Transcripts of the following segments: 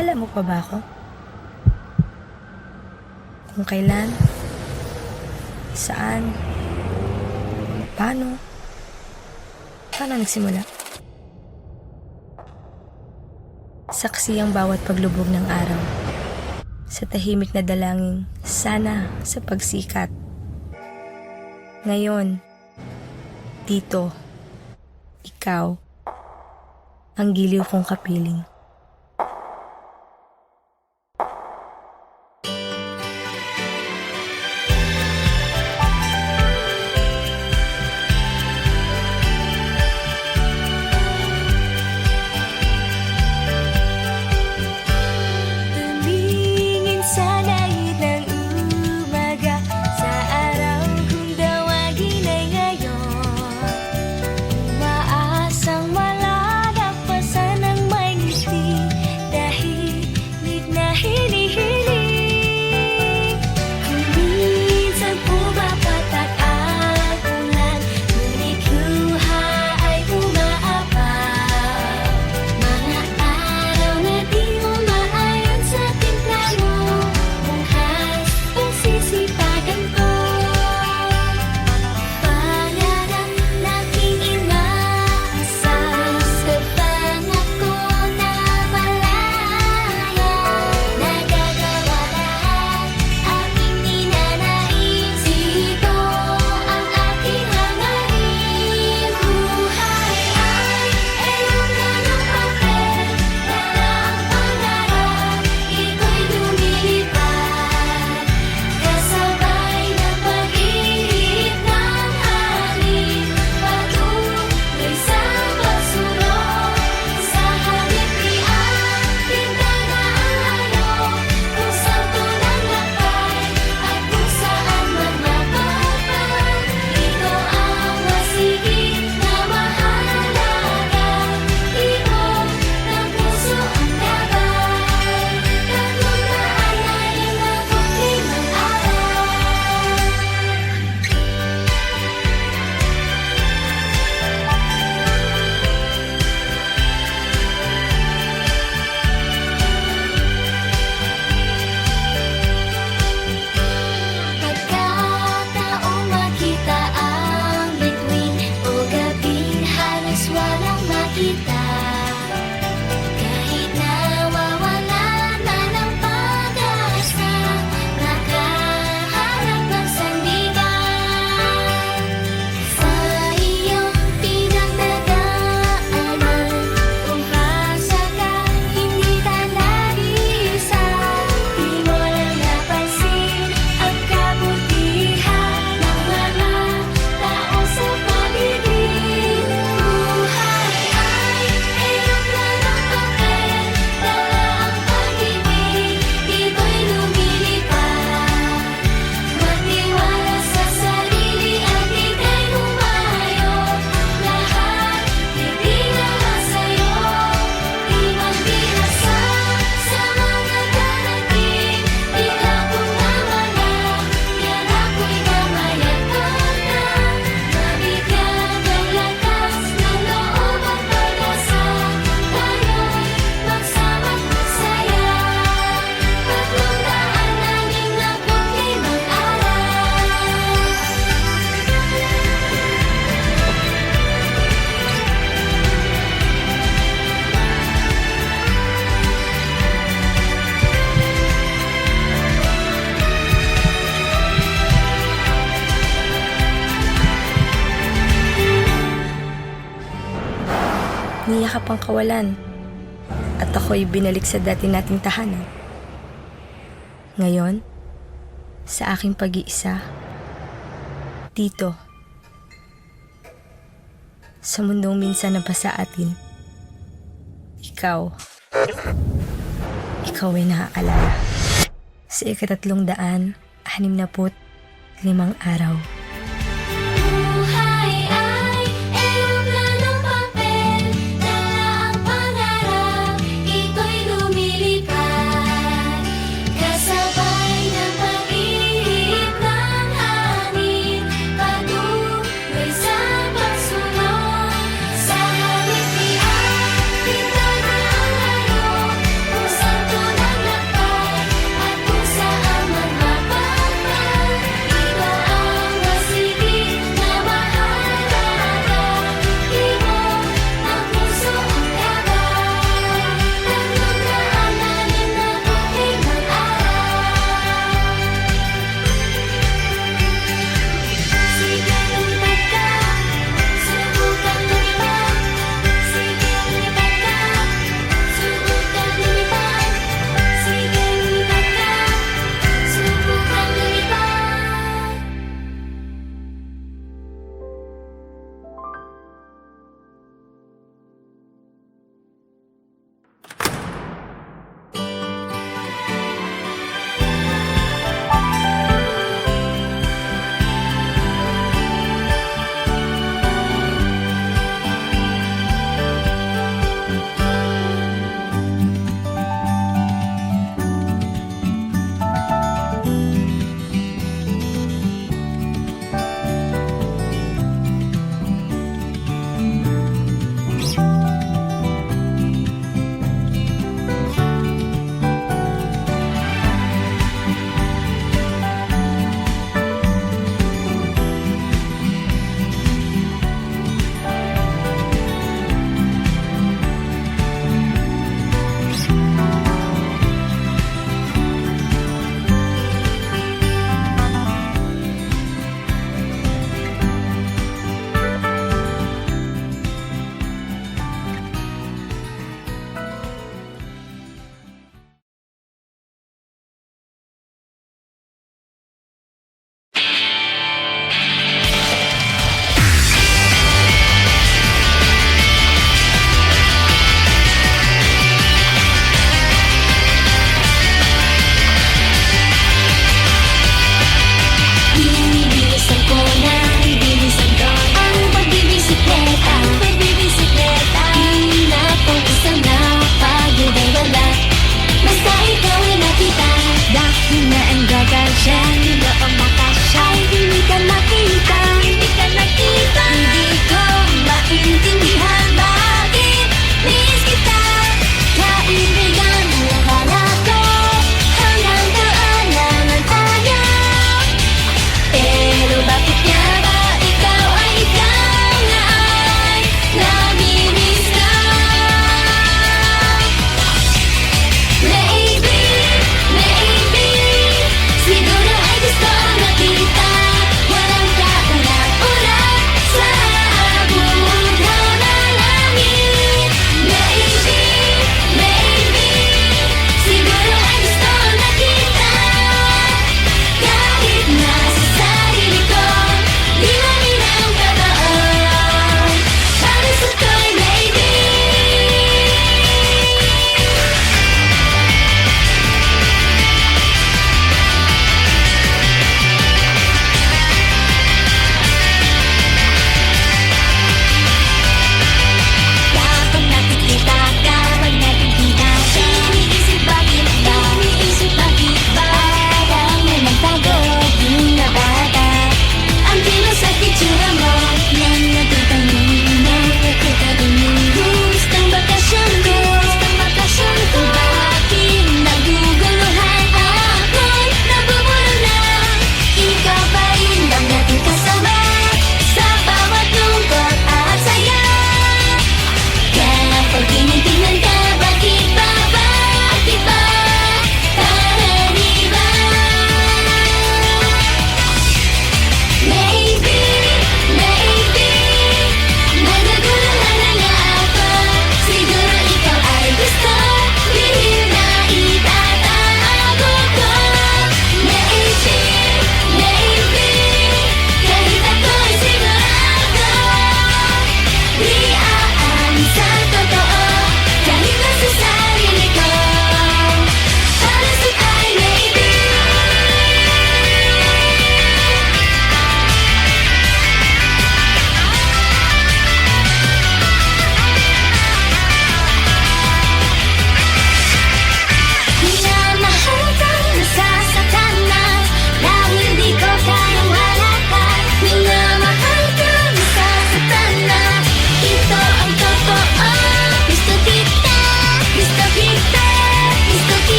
Naalala mo pa ba ako? Kung kailan, saan, paano nagsimula? Saksi ang bawat paglubog ng araw, sa tahimik na dalangin, sana sa pagsikat. Ngayon, dito, ikaw, ang giliw kong kapiling. Tumingin sa langit ng umaga, sa araw kung dawagin ay ngayon. Umaasang malalampasan ng may ngiti, dahilig na hinihiling. Kung minsan pumapatak ang ulan, ngunit luha ay umaapaw. Mga araw na di umaayon sa timpla mo, bukas pagsisipagan ko. Pangarap nating inaasal, sa pangako na malaya. Nagagawa lahat aking ninanais, ito ang aking hangarin. Buhay ay eroplano ng papel, dala ang pangarap, ito'y lumilipad. Kasabay ng pag-ihip ng hangin, patuloy sa pagsulong. Sa halip ni ating tanahan, kung saan tunang lakay at kung saan man mapapag. Ito ang masigit na mahalaga, tibok ng puso ang gabay. 365 araw. Pagkataong makita ang bituin o gabing halos walang makita, kahit nawawala na ng pag-asa, nakaharap ng sandigan. Sa iyong pinagdadaanan, kung pasa ka, hindi tanalisa, di mo lang napansin ang kabutihan ng mga tao sa paligid. Buhay ay eroplano ng papel, dala ang pag-ibig, ito'y lumilipad. Magtiwala sa sarili at ika'y humayo, lahat ibigay sa'yo. Di magbihasa sa mga darating, bigla kong nawala, yan ako'y gamayan ko na. Mabigyan ng lakas ng loob at pag-asa, tayo'y magsama't magsaya. 365 Niyakap ang kawalan, at ako'y binalik sa dati nating tahanan. Ngayon, sa aking pag-iisa, dito, sa mundong minsan na sa atin, ikaw ay naaalala. Sa 365 araw. Buhay ay eroplanong papel, dala ang pangarap, ito'y lumilipad. Kasabay ng pag-ihip ng hangin, patuloy sa pagsulong. Sa halip ni ating tanahan, kung saan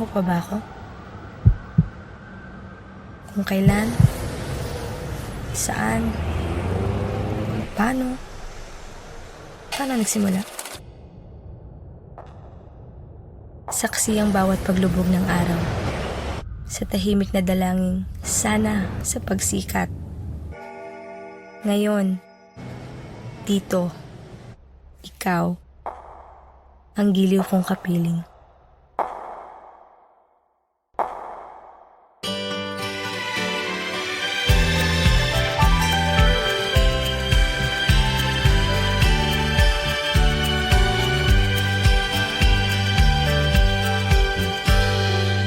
pa ba ako? Kung kailan? Saan? Paano? Paano nagsimula? Saksi ang bawat paglubog ng araw. Sa tahimik na dalangin, sana sa pagsikat. Ngayon, dito, ikaw, ang giliw kong kapiling.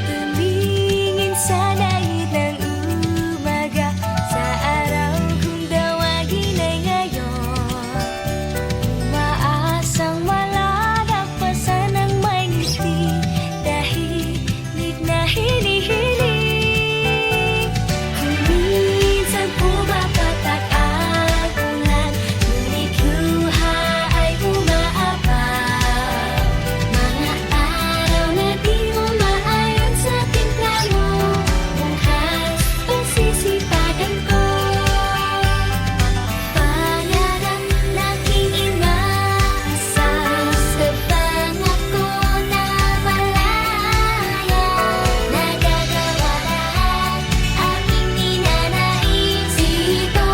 Tumingin sa langit ng umaga, sa araw kung dawagin ay ngayon. Umaasang malalampasan ng may ngiti, tahimik na hinihiling. Kung minsan pumapatak ang ulan, ngunit luha ay umaapaw. Mga araw na di mo maayon sa timpla mo, bukas pagsisipagan ko. Pangarap laging inaasal sa pangako na malaya. Nagagawa lahat aking ninanais, ito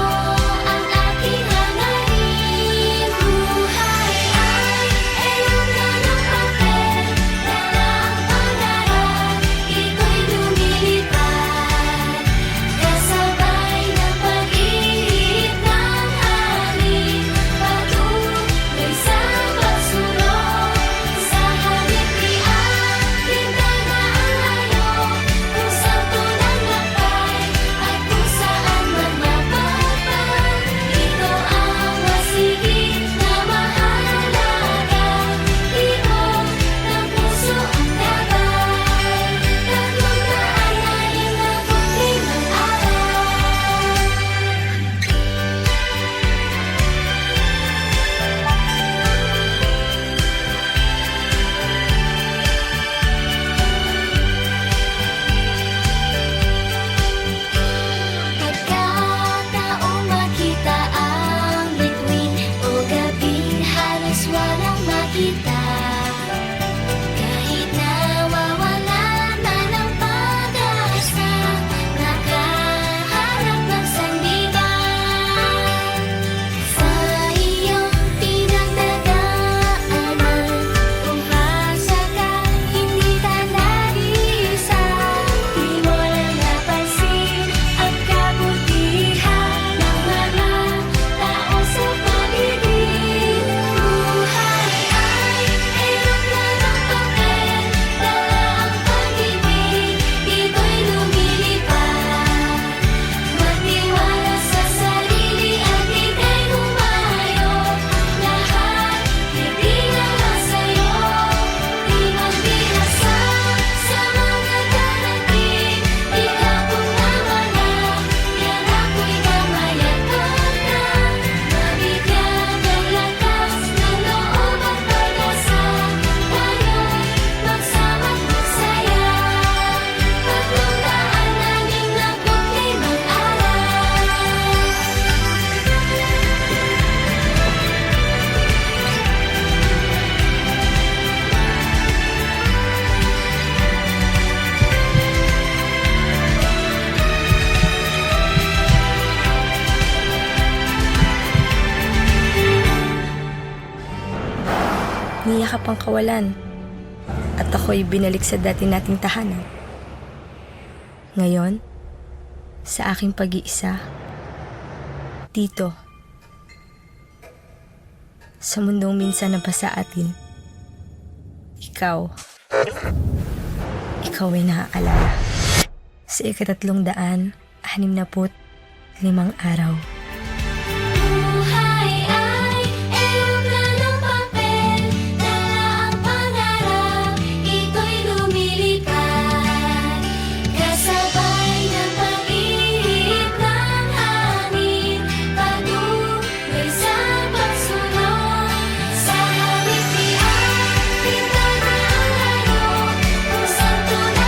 ang aking hangarin. Buhay ay ewan na ng papel, dala ang pangarap, ito'y lumilipad. Kasabay ng pag-ihip ng hangin, patuloy sa pagsulong. Sa halip ni ating bintana ang layo, kung saan tunang lakbay at kung saan man mapapag. Ito ang masigit na mahalaga, tibok ng puso ang gabay. 365 araw. Pagkataong makita ang bituin o gabing halos walang makita, kahit nawawalan na ng pag-asa, nakaharap ng sandigan. Sa iyong pinagdadaanan, umasa ka, hindi tanalisa. Di mo lang napansin ang kabutihan ng mga tao sa paligid. Buhay ay hirap na ng papel, dala ang pag-ibig, ito'y lumilipad. Magtiwala sa sarili at ika'y humayo, lahat ibinigay sa'yo. Di magbihasa sa mga darating, di ka pumawala, yan ako'y gamayan ko na. Mabigyan ng lakas ng loob at pag-asa, tayo'y magsama't magsaya. 365 Niyakap ang kawalan, at ako'y binalik sa dati nating tahanan. Ngayon, sa aking pag-iisa, dito, sa mundong minsan na sa atin, ikaw ay naaalala. Sa 365 araw. Buhay ay ewan na ng papel, dala ang pangarap, ito'y lumilipad. Kasabay ng pag-ihip ng hangin, patuloy sa pagsulong. Sa halip ni ating bintana ang layo, kung saan tunay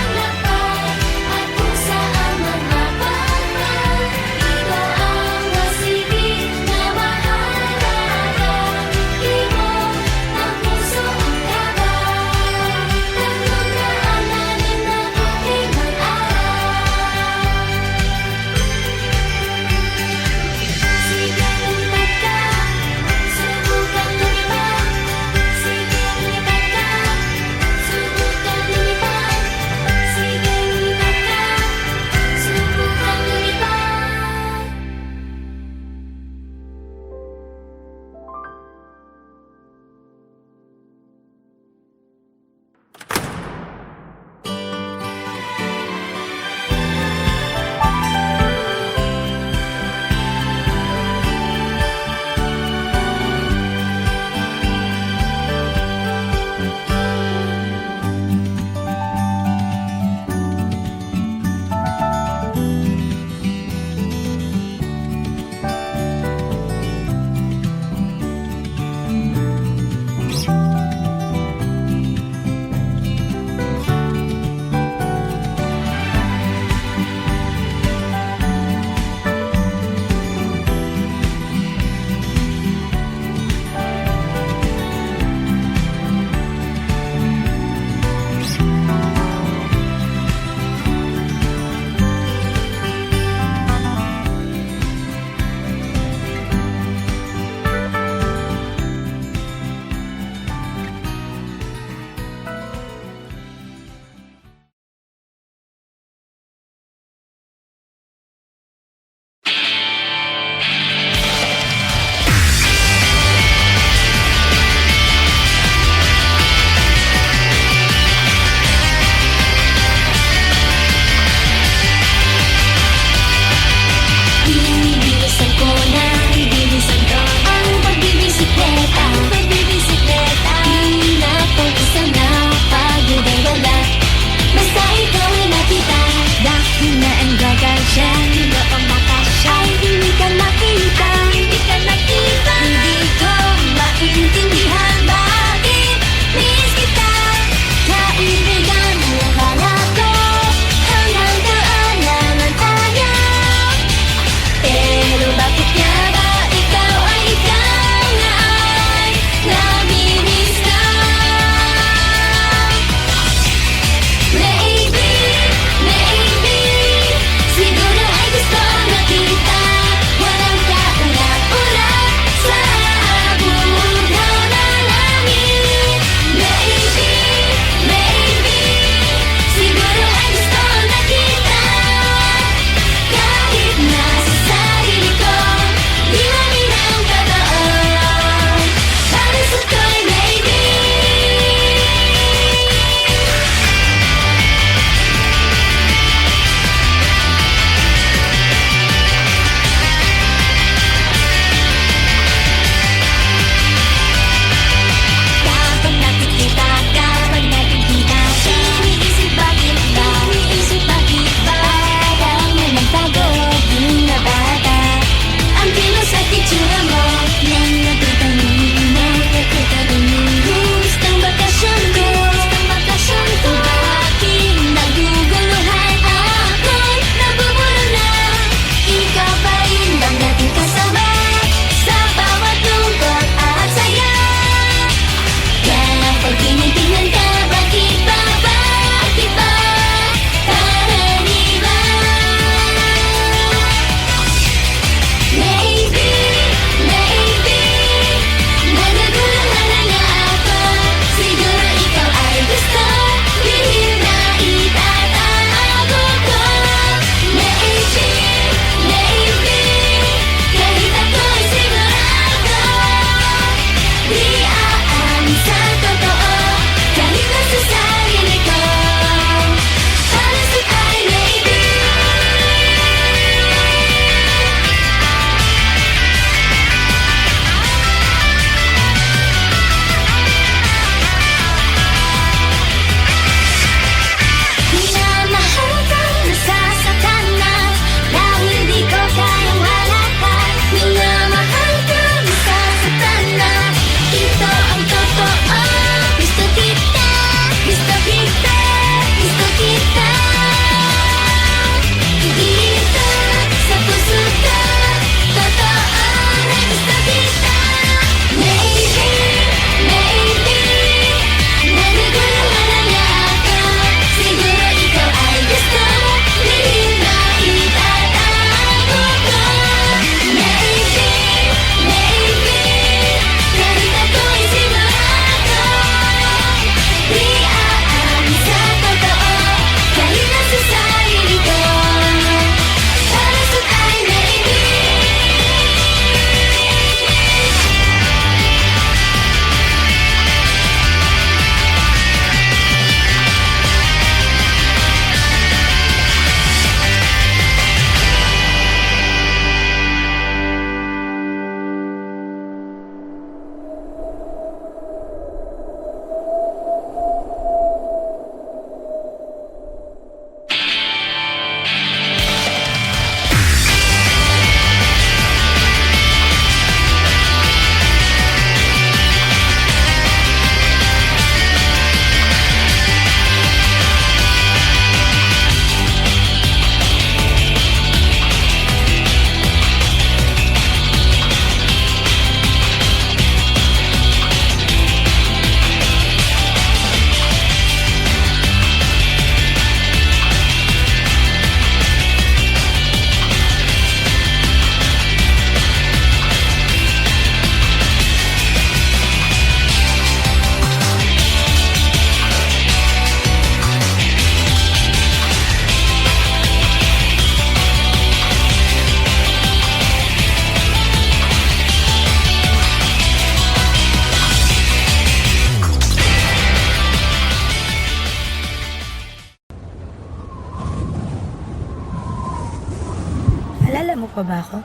pa ba ako?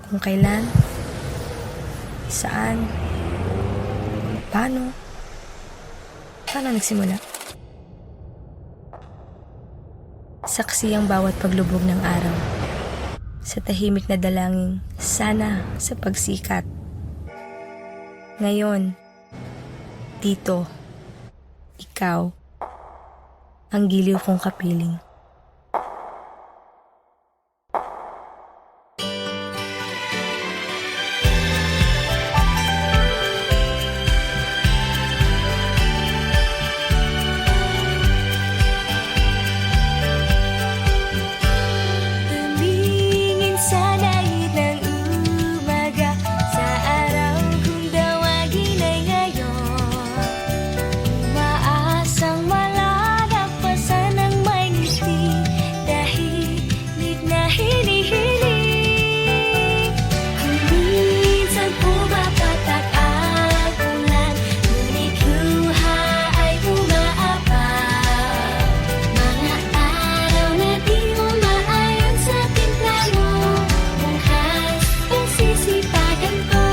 Kung kailan? Saan? Paano? Paano nagsimula? Saksi ang bawat paglubog ng araw. Sa tahimik na dalangin, sana sa pagsikat. Ngayon, dito, ikaw, ang giliw kong kapiling. Tumingin sa langit ng umaga, sa araw kung dawagin ay ngayon. Umaasang malalagpasan ng may ngiti, tahimik na hinihiling. Kung minsan pumapatak ang ulan, ngunit luha ay umaabang. Mga araw na di mo maayon sa timpla mo, bukas pagsisipagan ko.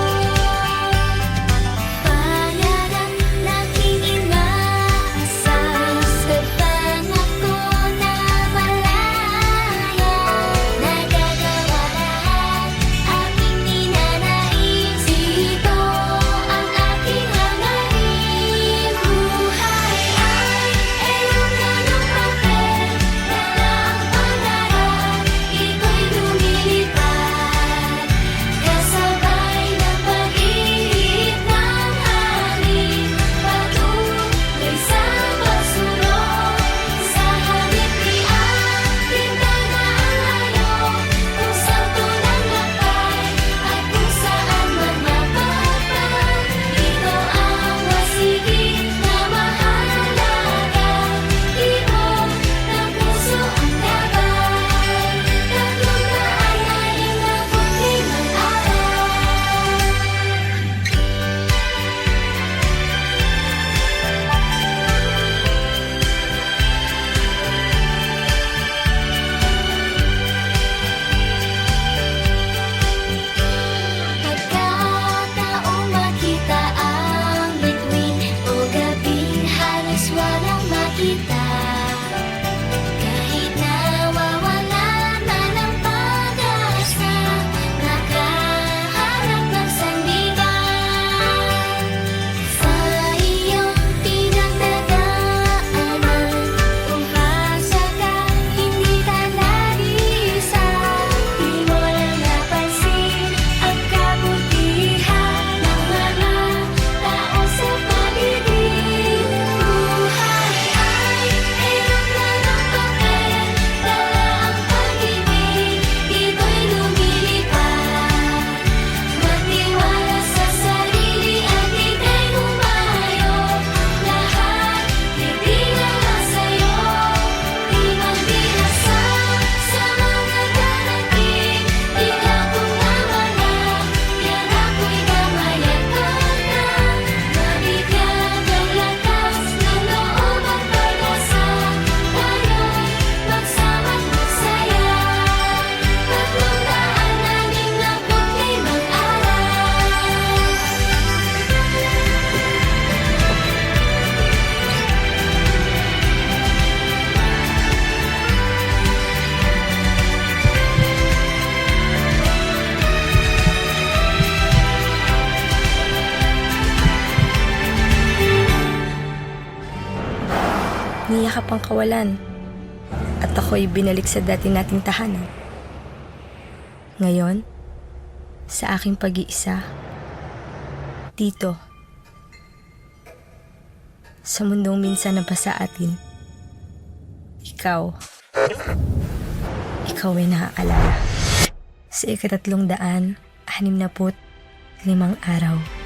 Pangarap nating inaasal, sa pangako na malaya. Nagagawa lahat aking ninanais, ito ang aking hangarin. Buhay ay eroplano ng papel, dala ang pangarap, ito'y lumilipad. Kasabay ng pag-ihip ng hangin, patuloy sa pagsunod. Sa halip ni ating tanda ang layo, kung saan tunang lakbay at kung saan man mapapag. Ito ang masigit na mahalaga, tibok ng puso ang gabay. 365 araw. Pagkataong makita ang bituin o gabing halos walang makita. Kahit nawawala na ng pag-asa, nakaharap ng sandigan. Sa iyong pinagdadaanan, umasa ka, hindi talalisa. Di mo lang napansin ang kabutihan ng mga tao sa paligid. Buhay ay eroplano ng papel, dala ang pag-ibig, ito'y lumilipad. Magtiwala sa sarili at ika'y humayo. Lahat titingala sa'yo, di magbihasa sa mga darating. Ikaw kung nawala, yan ako'y gamayan ko na. Mabigyan ng lakas ng loob at pag-asa, tayo'y magsama't magsaya. 365 Niyakap ang kawalan, at ako'y binalik sa dati nating tahanan. Ngayon, sa aking pag-iisa, dito, sa mundong minsan na sa atin, ikaw ay naaalala. Sa 365 araw.